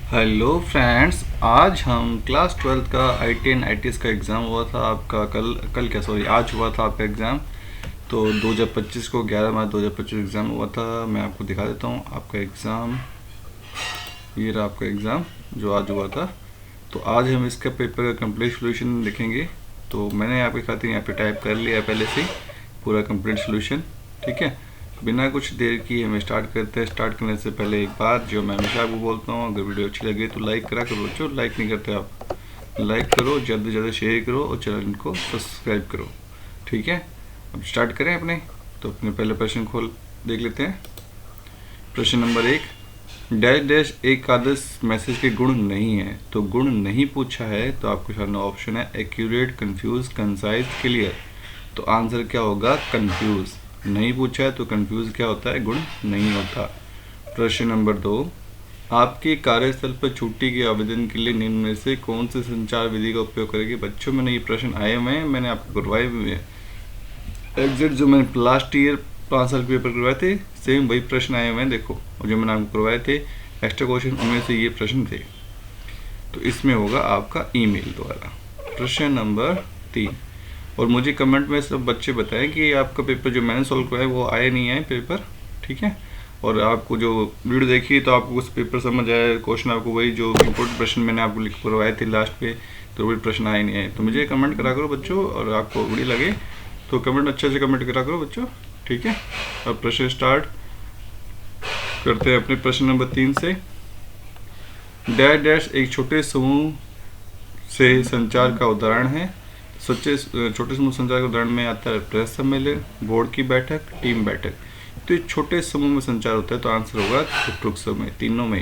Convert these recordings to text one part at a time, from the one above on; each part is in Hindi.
हेलो फ्रेंड्स, आज हम क्लास 12 का IT एंड ITS का एग्ज़ाम हुआ था आपका। कल क्या सॉरी आज हुआ था आपका एग्ज़ाम। तो 2025 को 11 मार्च 2025 एग्ज़ाम हुआ था। मैं आपको दिखा देता हूँ आपका एग्ज़ाम। ये रहा आपका एग्ज़ाम जो आज हुआ था। तो आज हम इसका पेपर का कंप्लीट सोल्यूशन लिखेंगे। तो मैंने आपके खातिर यहाँ पे टाइप कर लिया पहले से पूरा कंप्लीट सोल्यूशन। ठीक है, बिना कुछ देर की हम स्टार्ट करते हैं। स्टार्ट करने से पहले एक बात जो मैं हमेशा आपको बोलता हूँ, अगर वीडियो अच्छी लगे तो लाइक करा करो। जो लाइक नहीं करते आप लाइक करो, ज़्यादा से ज़्यादा शेयर करो और चैनल को सब्सक्राइब करो। ठीक है, अब स्टार्ट करें अपने। तो अपने पहले प्रश्न खोल देख लेते हैं। प्रश्न नंबर 1, डैश डैश एक आदर्श मैसेज के गुण नहीं है। तो गुण नहीं पूछा है तो आपके सामने ऑप्शन है एक्यूरेट, कंफ्यूज, कंसाइज, क्लियर। तो आंसर क्या होगा? कंफ्यूज। नहीं पूछा है तो कंफ्यूज क्या होता है? गुण नहीं होता। प्रश्न नंबर 2, आपके कार्यस्थल पर छुट्टी के आवेदन के लिए निम्न में से कौन सी संचार विधि का उपयोग करेंगे? बच्चों मैंने ये प्रश्न आए हुए हैं, मैंने आपको करवाए हुए हैं। एग्जैक्ट जो मैंने लास्ट ईयर 5 साल के पेपर करवाए थे सेम वही प्रश्न आए हुए हैं। देखो, और जो मैंने आपको करवाए थे एक्स्ट्रा क्वेश्चन उनमें से ये प्रश्न थे। तो इसमें होगा आपका ईमेल द्वारा। प्रश्न नंबर 3, और मुझे कमेंट में सब बच्चे बताएं कि आपका पेपर जो मैंने सॉल्व करवाया वो आए नहीं आए पेपर। ठीक है, और आपको जो वीडियो देखी तो आपको उस पेपर समझ आया, क्वेश्चन आपको वही जो इम्पोर्टेंट प्रश्न मैंने आपको लिख करवाए थे लास्ट पे, तो वही प्रश्न आए नहीं आए। तो मुझे कमेंट करा करो बच्चों, और आपको वीडियो लगे तो कमेंट अच्छे से कमेंट करा करो बच्चों। ठीक है, अब प्रश्न स्टार्ट करते हैं अपने प्रश्न नंबर 3 से। डैश डैश एक छोटे समूह से संचार का उदाहरण है। छोटे समूह संचार के उदाहरण में आता है प्रेस सम्मेलन, बोर्ड की बैठक, टीम बैठक। तो ये छोटे समूह में संचार होता है, तो आंसर होगा उपरोक्त समय तीनों में।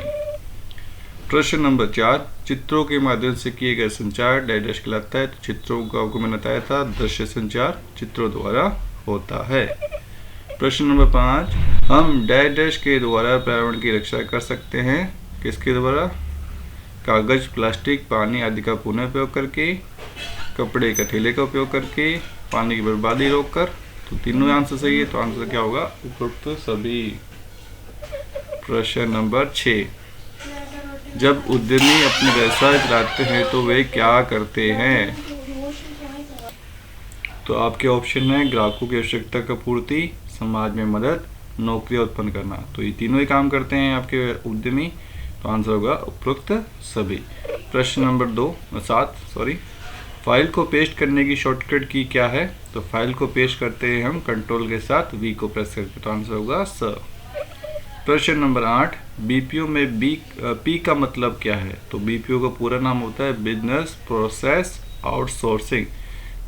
प्रश्न नंबर 4, चित्रों के माध्यम से किए गए संचार डैश डैश कहलाता है। तो चित्रों को आपको मैंने बताया था दृश्य संचार चित्रों द्वारा होता है। प्रश्न नंबर 5, हम डैश डैश के द्वारा पर्यावरण की रक्षा कर सकते हैं। किसके द्वारा? कागज, प्लास्टिक, पानी आदि का पुनः उपयोग करके, कपड़े का थैले का उपयोग करके, पानी की बर्बादी रोककर। तो तीनों आंसर सही है, तो आंसर क्या होगा? उपरोक्त सभी। प्रश्न नंबर 6, जब उद्यमी अपने व्यवसाय चलाते हैं तो वे क्या करते हैं? तो आपके ऑप्शन है ग्राहकों की आवश्यकता का पूर्ति, समाज में मदद, नौकरी उत्पन्न करना। तो ये तीनों ही काम करते हैं आपके उद्यमी, तो आंसर होगा उपरोक्त सभी। प्रश्न नंबर 7 फाइल को पेस्ट करने की शॉर्टकट की क्या है? तो फाइल को पेस्ट करते हैं हम कंट्रोल के साथ वी को प्रेस करके, तो आंसर होगा स। प्रश्न नंबर 8, बीपीओ में पी का मतलब क्या है? तो बीपीओ का पूरा नाम होता है बिजनेस प्रोसेस आउटसोर्सिंग।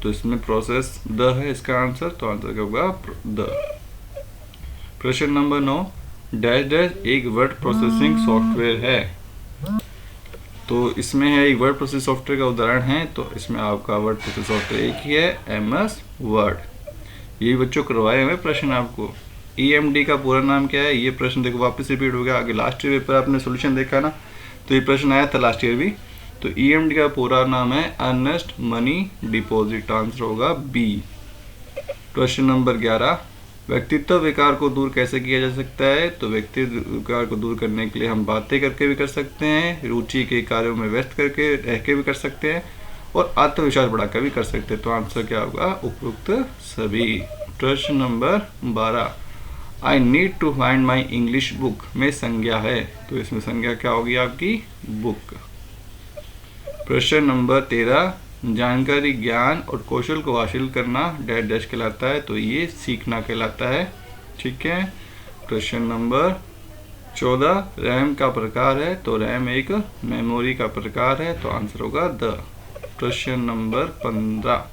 तो इसमें प्रोसेस द है इसका आंसर, तो आंसर क्या होगा? द। प्रश्न नंबर 9, डैश डैश एक वर्ड प्रोसेसिंग सॉफ्टवेयर है। तो इसमें है एक वर्ड प्रोसेस सॉफ्टवेयर का उदाहरण है। तो इसमें आपका वर्ड प्रोसेस सॉफ्टवेयर एक ही है, MS वर्ड। ये बच्चों करवाए हुए प्रश्न आपको। EMD का पूरा नाम क्या है? ये प्रश्न देखो वापस रिपीट हो गया। आगे लास्ट ईयर पेपर आपने सोल्यूशन देखा ना, तो ये प्रश्न आया था लास्ट ईयर भी। तो EMD का पूरा नाम है अर्नेस्ट मनी डिपॉजिट, आंसर होगा B। प्रश्न नंबर 11, व्यक्तित्व विकार को दूर कैसे किया जा सकता है? तो व्यक्तित्व विकार को दूर करने के लिए हम बातें करके भी कर सकते हैं, रुचि के कार्यों में व्यस्त करके रह के भी कर सकते हैं, और आत्मविश्वास बढ़ाकर भी कर सकते हैं। तो आंसर क्या होगा? उपरोक्त सभी। प्रश्न number 12, I need to find my English book में संज्ञा है। तो इसमें संज्ञा क्या होगी आपकी? बुक। प्रश्न नंबर 13, जानकारी, ज्ञान और कौशल को हासिल करना डैश डैश कहलाता है। तो ये सीखना कहलाता है। ठीक है। प्रश्न नंबर 14, रैम का प्रकार है। तो रैम एक मेमोरी का प्रकार है, तो आंसर होगा द। प्रश्न नंबर 15,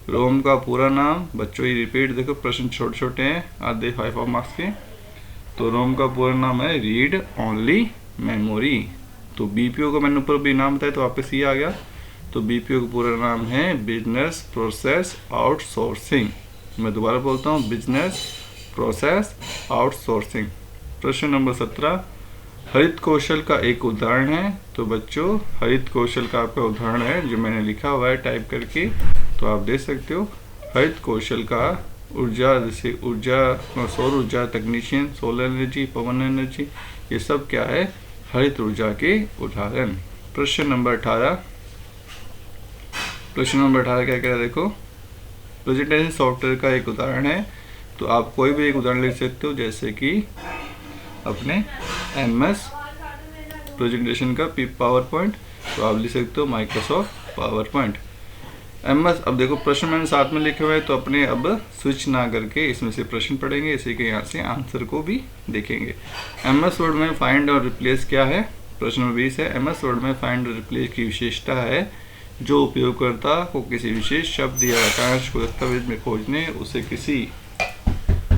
रोम का पूरा नाम। बच्चों ये रिपीट देखो, प्रश्न छोटे छोटे हैं, आधे 5 मार्क्स के। तो रोम का पूरा नाम है रीड ओनली मेमोरी। तो BPO का मैंने ऊपर भी नाम बताया तो वापस ये आ गया। तो BPO का पूरा नाम है बिजनेस प्रोसेस आउटसोर्सिंग। मैं दोबारा बोलता हूँ, बिजनेस प्रोसेस आउटसोर्सिंग। प्रश्न नंबर 17, हरित कौशल का एक उदाहरण है। तो बच्चों हरित कौशल का आपका उदाहरण है जो मैंने लिखा हुआ है टाइप करके, तो आप देख सकते हो। हरित कौशल का ऊर्जा, जैसे ऊर्जा, सौर ऊर्जा, तकनीशियन, सोलर एनर्जी, पवन एनर्जी, ये सब क्या है? हरित ऊर्जा के उदाहरण। प्रश्न नंबर 18 क्या कह रहा है देखो, प्रेजेंटेशन सॉफ्टवेयर का एक उदाहरण है। तो आप कोई भी एक उदाहरण लिख सकते हो, जैसे कि अपने MS प्रेजेंटेशन का पावर पॉइंट, तो आप लिख सकते हो माइक्रोसॉफ्ट पावर पॉइंट MS। अब देखो प्रश्न मैंने साथ में लिखे हुए हैं, तो अपने अब स्विच ना करके इसमें से प्रश्न पढ़ेंगे, इसी के यहाँ से आंसर को भी देखेंगे। MS वर्ड में फाइंड और रिप्लेस क्या है? प्रश्न नंबर 20 है, MS वर्ड में फाइंड और रिप्लेस की विशेषता है जो उपयोगकर्ता को किसी विशेष शब्द या वाक्यांश को दस्तावेज में खोजने, उसे किसी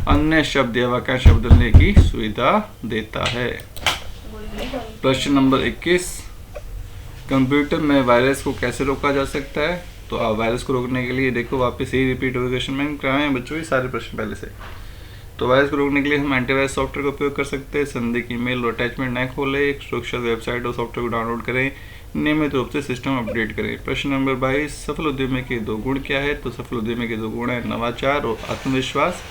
अन्य शब्द या वाक्यांश बदलने की सुविधा देता है। प्रश्न नंबर 21, कंप्यूटर में वायरस को कैसे रोका जा सकता है? तो आप वायरस को रोकने के लिए देखो वापस ही रिपीट हो, क्वेश्चन में कराए हैं बच्चों ये सारे प्रश्न पहले से। तो वायरस को रोकने के लिए हम एंटीवायरस सॉफ्टवेयर का उपयोग कर सकते हैं। संदिग्ध ईमेल और अटैचमेंट न खोलें, एक सुरक्षित वेबसाइट और सॉफ्टवेयर को डाउनलोड करें, नियमित रूप से सिस्टम अपडेट करें। प्रश्न नंबर 22, सफल उद्यमी के 2 गुण क्या है? तो सफल उद्यमी के 2 गुण है नवाचार और आत्मविश्वास।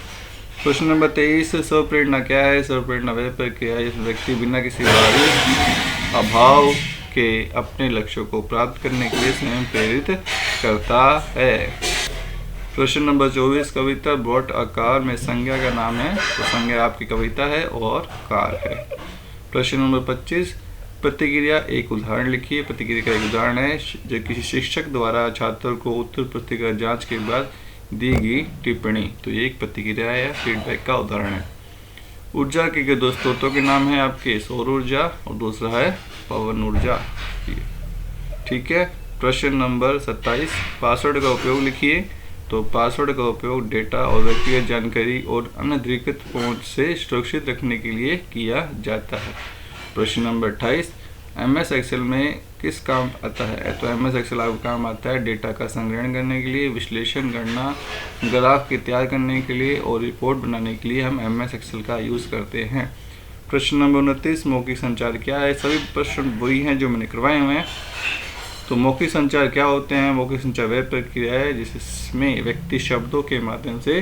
प्रश्न नंबर 23, स्वप्रेरणा क्या है? स्वप्रेरणा वह प्रक्रिया है जिसमें व्यक्ति बिना किसी बाहरी अभाव के अपने लक्ष्यों को प्राप्त करने के लिए स्वयं प्रेरित करता है। प्रश्न नंबर 24, कविता ब्रॉट आकार में संज्ञा का नाम है? तो संज्ञा आपकी कविता है और कार है। प्रश्न नंबर 25, प्रतिक्रिया एक उदाहरण लिखिए। प्रतिक्रिया का एक उदाहरण है जो किसी शिक्षक द्वारा छात्र को उत्तर पुस्तिका जांच के बाद दी गई टिप्पणी। तो ये एक प्रतिक्रिया या फीडबैक का उदाहरण है। ऊर्जा के 2 स्रोतों के नाम है आपके, सौर ऊर्जा और दूसरा है पवन ऊर्जा। ठीक है। प्रश्न नंबर 27, पासवर्ड का उपयोग लिखिए। तो पासवर्ड का उपयोग डेटा और व्यक्तिगत जानकारी और अनधिकृत पहुंच से सुरक्षित रखने के लिए किया जाता है। प्रश्न नंबर 28, MS एक्सेल में किस काम आता है? तो MS एक्सेल आपका काम आता है डेटा का संग्रहण करने के लिए, विश्लेषण करना, ग्राफ के तैयार करने के लिए और रिपोर्ट बनाने के लिए हम MS एक्सेल का यूज़ करते हैं। प्रश्न नंबर 29, मौखिक संचार क्या है? सभी प्रश्न वही हैं जो मैंने करवाए हुए हैं। तो मौखिक संचार क्या होते हैं? मौखिक संचार वह प्रक्रिया है जिसमें व्यक्ति शब्दों के माध्यम से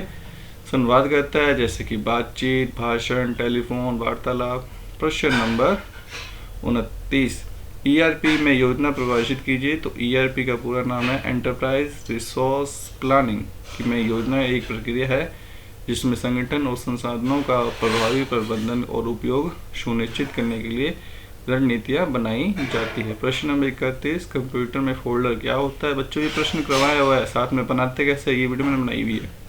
संवाद करता है, जैसे कि बातचीत, भाषण, टेलीफोन, वार्तालाप। प्रश्न नंबर 29, ERP में योजना परिभाषित कीजिए। तो ERP का पूरा नाम है एंटरप्राइज रिसोर्स प्लानिंग में योजना एक प्रक्रिया है जिसमें संगठन और संसाधनों का प्रभावी प्रबंधन और उपयोग सुनिश्चित करने के लिए रणनीतियाँ बनाई जाती है। प्रश्न नंबर 31, कंप्यूटर में फोल्डर क्या होता है? बच्चों ये प्रश्न करवाया हुआ है, साथ में बनाते कैसे, ये वीडियो मैंने बनाई हुई है।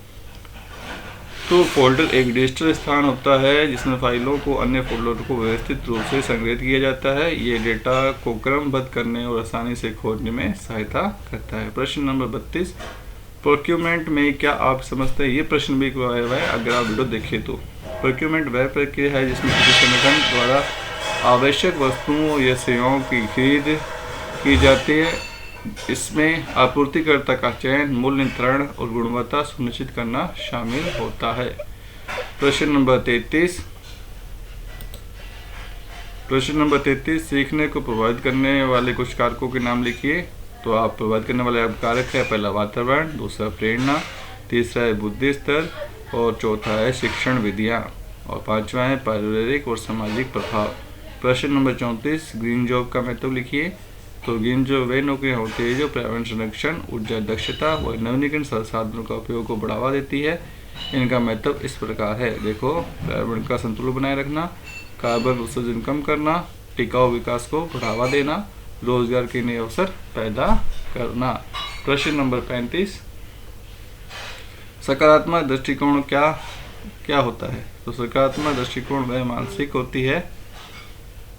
तो फोल्डर एक डिजिटल स्थान होता है जिसमें फाइलों को अन्य फोल्डर को व्यवस्थित रूप से संग्रहित किया जाता है। ये डेटा को क्रमबद्ध करने और आसानी से खोजने में सहायता करता है। प्रश्न नंबर 32, प्रोक्यूरमेंट में क्या आप समझते हैं? ये प्रश्न भी करवाया हुआ है, अगर आप वीडियो देखें तो। प्रोक्यूरमेंट वह प्रक्रिया है जिसमें किसी संगठन द्वारा आवश्यक वस्तुओं या सेवाओं की खरीद की जाती है। इसमें आपूर्तिकर्ता का चयन, मूल्य निर्धारण और गुणवत्ता सुनिश्चित करना शामिल होता है। प्रश्न नंबर 33, सीखने को प्रभावित करने वाले कुछ कारकों के नाम लिखिए। तो आप प्रभावित करने वाले कारक है, पहला वातावरण, दूसरा प्रेरणा, तीसरा है बुद्धि स्तर और चौथा है शिक्षण विधियाँ और पांचवा है पारिवारिक और सामाजिक प्रभाव। प्रश्न नंबर 34, ग्रीन जॉब का महत्व लिखिए। तो ग्रीन जॉब वे नौकरियां होती है जो पर्यावरण संरक्षण, ऊर्जा दक्षता और नवीनीकरण संसाधनों का उपयोग को बढ़ावा देती है। इनका महत्व इस प्रकार है, देखो, पर्यावरण का संतुलन बनाए रखना, कार्बन उत्सर्जन कम करना, टिकाऊ विकास को बढ़ावा देना, रोजगार के नए अवसर पैदा करना। प्रश्न नंबर 35, सकारात्मक दृष्टिकोण क्या होता है? तो सकारात्मक दृष्टिकोण वह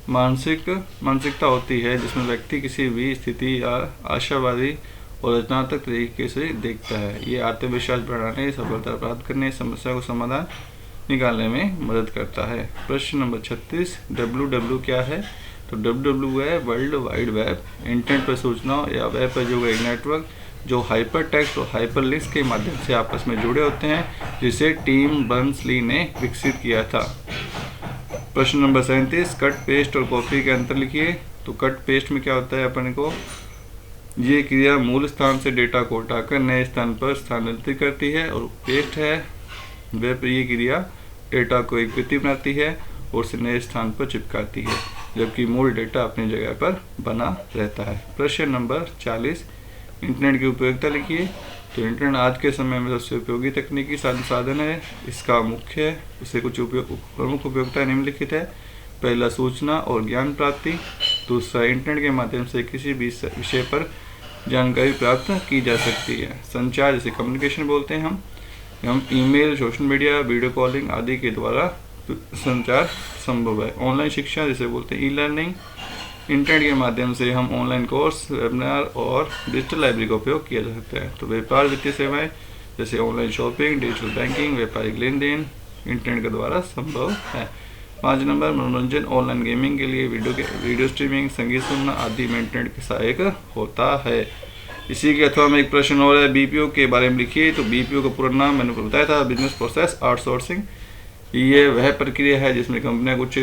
मानसिकता होती है जिसमें व्यक्ति किसी भी स्थिति या आशावादी और रचनात्मक तरीके से देखता है। ये आत्मविश्वास बढ़ाने, सफलता प्राप्त करने, समस्या को समाधान निकालने में मदद करता है। प्रश्न नंबर 36, WW क्या है? तो WW है वर्ल्ड वाइड वेब, इंटरनेट पर सूचनाओं या वेब पर जो एक नेटवर्क जो हाइपर टेक्स्ट और हाइपर लिंक्स के माध्यम से आपस में जुड़े होते हैं, जिसे टिम बर्नर्स-ली ने विकसित किया था। प्रश्न नंबर 37, कट, पेस्ट और कॉपी के अंतर लिखिए। तो कट पेस्ट में क्या होता है अपन को, ये क्रिया मूल स्थान से डेटा को हटाकर नए स्थान पर स्थानांतरित करती है, और पेस्ट है वह ये क्रिया डेटा को एक प्रति बनाती है और उसे नए स्थान पर चिपकाती है। जबकि मूल डेटा अपनी जगह पर बना रहता है। प्रश्न नंबर 40, इंटरनेट की उपयोगिता लिखिए। तो इंटरनेट आज के समय में सबसे उपयोगी तकनीकी साधन है। इसका मुख्य इसे कुछ प्रमुख उपयोगिता निम्नलिखित है। पहला, सूचना और ज्ञान प्राप्ति। दूसरा, इंटरनेट के माध्यम से किसी भी विषय पर जानकारी प्राप्त की जा सकती है। संचार, जैसे कम्युनिकेशन बोलते हैं हम email, social media, video calling आदि के द्वारा संचार संभव है। ऑनलाइन शिक्षा, जिसे बोलते हैं ई लर्निंग। इंटरनेट के माध्यम से हम ऑनलाइन कोर्स, वेबिनार और डिजिटल लाइब्रेरी का उपयोग किया जा सकता है। तो व्यापार वित्तीय सेवाएं, जैसे ऑनलाइन शॉपिंग, डिजिटल बैंकिंग, व्यापारिक लेन देन इंटरनेट के द्वारा संभव है। 5 नंबर, मनोरंजन, ऑनलाइन गेमिंग के लिए वीडियो स्ट्रीमिंग, संगीत सुनना आदि में इंटरनेट के सहायक होता है। इसी के अथवा में एक प्रश्न और है, बीपीओ के बारे में लिखिए। तो बीपीओ का पूरा नाम मैंने बताया था, बिजनेस प्रोसेस आउटसोर्सिंग। ये वह प्रक्रिया है जिसमें कंपनियां कुछ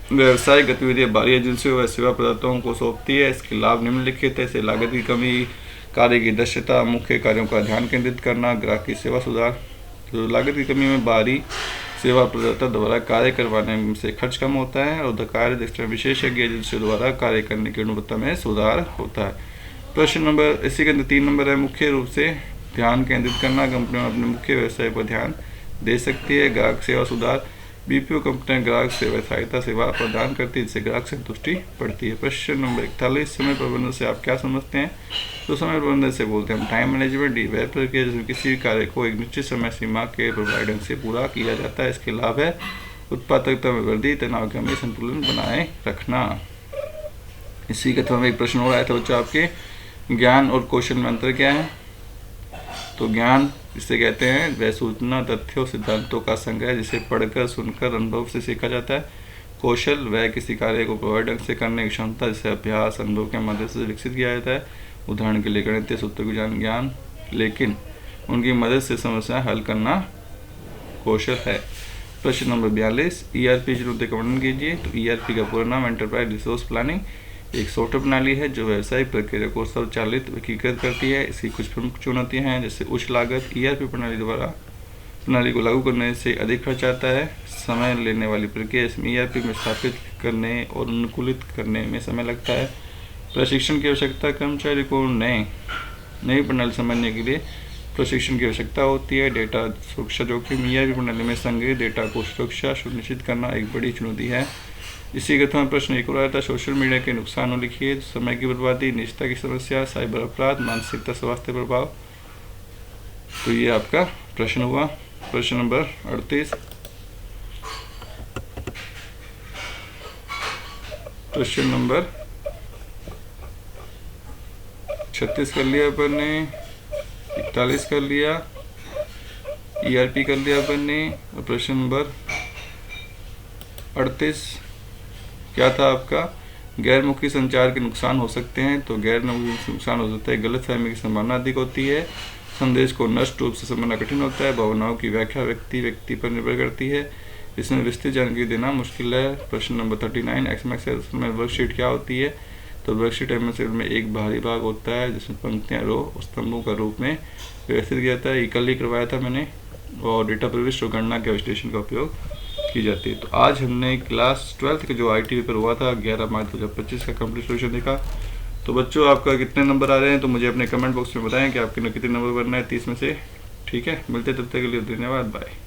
व्यावसायिक गतिविधियां बाहरी एजेंसियों व सेवा प्रदाताओं को सौंपती है। इसके लाभ निम्नलिखित है। लागत की कमी, कार्य की दक्षता, मुख्य कार्यों का ध्यान केंद्रित करना, ग्राहक की सेवा सुधार। तो लागत की कमी में बाहरी सेवा प्रदाता द्वारा कार्य करवाने से खर्च कम होता है और कार्य दक्षता विशेषज्ञ एजेंसियों द्वारा कार्य करने की गुणवत्ता में सुधार होता है। प्रश्न नंबर इसी के अंदर 3 नंबर है, मुख्य रूप से ध्यान केंद्रित करना। कंपनियां अपने मुख्य व्यवसाय पर ध्यान दे सकती है। ग्राहक सेवा सुधार, बीपीओ कंपनियां ग्राहक सेवा सहायता सेवा प्रदान करती है, जिससे ग्राहक संतुष्टि बढ़ती है। प्रश्न नंबर 41, समय प्रबंधन से आप क्या समझते हैं? तो समय प्रबंधन से बोलते हैं हम टाइम मैनेजमेंट, वह प्रक्रिया जिसमें किसी भी कार्य को एक निश्चित समय सीमा के प्रभावी ढंग से पूरा किया जाता है। इसके लाभ है उत्पादकता में वृद्धि, तनाव कमी, संतुलन बनाए रखना। इसी के अथवा में एक प्रश्न हो रहा था बच्चों आपके, ज्ञान और कौशल में अंतर क्या है? तो ज्ञान इसे कहते हैं वह सूचना, तथ्यों, सिद्धांतों का संग्रह जिसे पढ़कर, सुनकर, अनुभव से सीखा जाता है। कौशल वह किसी कार्य को प्रभावी ढंग से करने की क्षमता जिसे अभ्यास, अनुभव के माध्यम से विकसित किया जाता है। उदाहरण के लिए गणितीय सूत्रों की ज्ञान, लेकिन उनकी मदद से समस्या हल करना कौशल है। प्रश्न नंबर 42, ईआरपी चुनौती का वर्णन कीजिए। तो ईआरपी का पूरा नाम एंटरप्राइज रिसोर्स प्लानिंग एक सॉफ्टवेयर प्रणाली है जो व्यवसायिक प्रक्रिया को स्वचालित एकीकृत करती है। इसकी कुछ प्रमुख चुनौतियां हैं, जैसे उच्च लागत, ईआरपी प्रणाली को लागू करने से अधिक खर्च आता है, समय लेने वाली प्रक्रिया, इसमें ईआरपी में स्थापित करने और अनुकूलित करने में समय लगता है। प्रशिक्षण की आवश्यकता, कर्मचारी को नई प्रणाली समझने के लिए प्रशिक्षण की आवश्यकता होती है। डेटा सुरक्षा जोखिम, ईआरपी प्रणाली में संग्रहित डेटा को सुरक्षा सुनिश्चित करना एक बड़ी चुनौती है। इसी के में प्रश्न एक और आया था, सोशल मीडिया के नुकसान लिखिए। समय की बर्बादी, निजता की समस्या, साइबर अपराध, मानसिकता स्वास्थ्य प्रभाव। तो ये आपका प्रश्न हुआ। प्रश्न नंबर 38, प्रश्न नंबर 36 कर लिया अपन ने, 41 कर लिया, ईआरपी कर लिया अपन ने, और प्रश्न नंबर 38 क्या था आपका? गैरमुखी संचार के नुकसान हो सकते हैं। तो गैरमुखी नुकसान हो सकता है, गलतफहमी की संभावना अधिक होती है, संदेश को नष्ट रूप से समझना कठिन होता है, भावनाओं की व्याख्या व्यक्ति पर निर्भर करती है, इसमें विस्तृत जानकारी देना मुश्किल है। प्रश्न नंबर 39, एमएस एक्सेल में वर्कशीट क्या होती है? तो वर्कशीट एमएस एक्सेल में एक बाहरी भाग होता है जिसमें पंक्तियाँ, रो और स्तंभों का रूप में व्यवस्थित किया जाता है। ये कल ही करवाया था मैंने, और डेटा प्रविष्ट और गणना के विश्लेषण का उपयोग की जाती है। तो आज हमने क्लास 12 का जो आईटी पेपर हुआ था 11 मार्च 2025 का कंप्लीट सोल्यूशन देखा। तो बच्चों आपका कितने नंबर आ रहे हैं तो मुझे अपने कमेंट बॉक्स में बताएं कि आपके कितने नंबर बनना है 30 में से। ठीक है, मिलते तब तक के लिए धन्यवाद, बाय।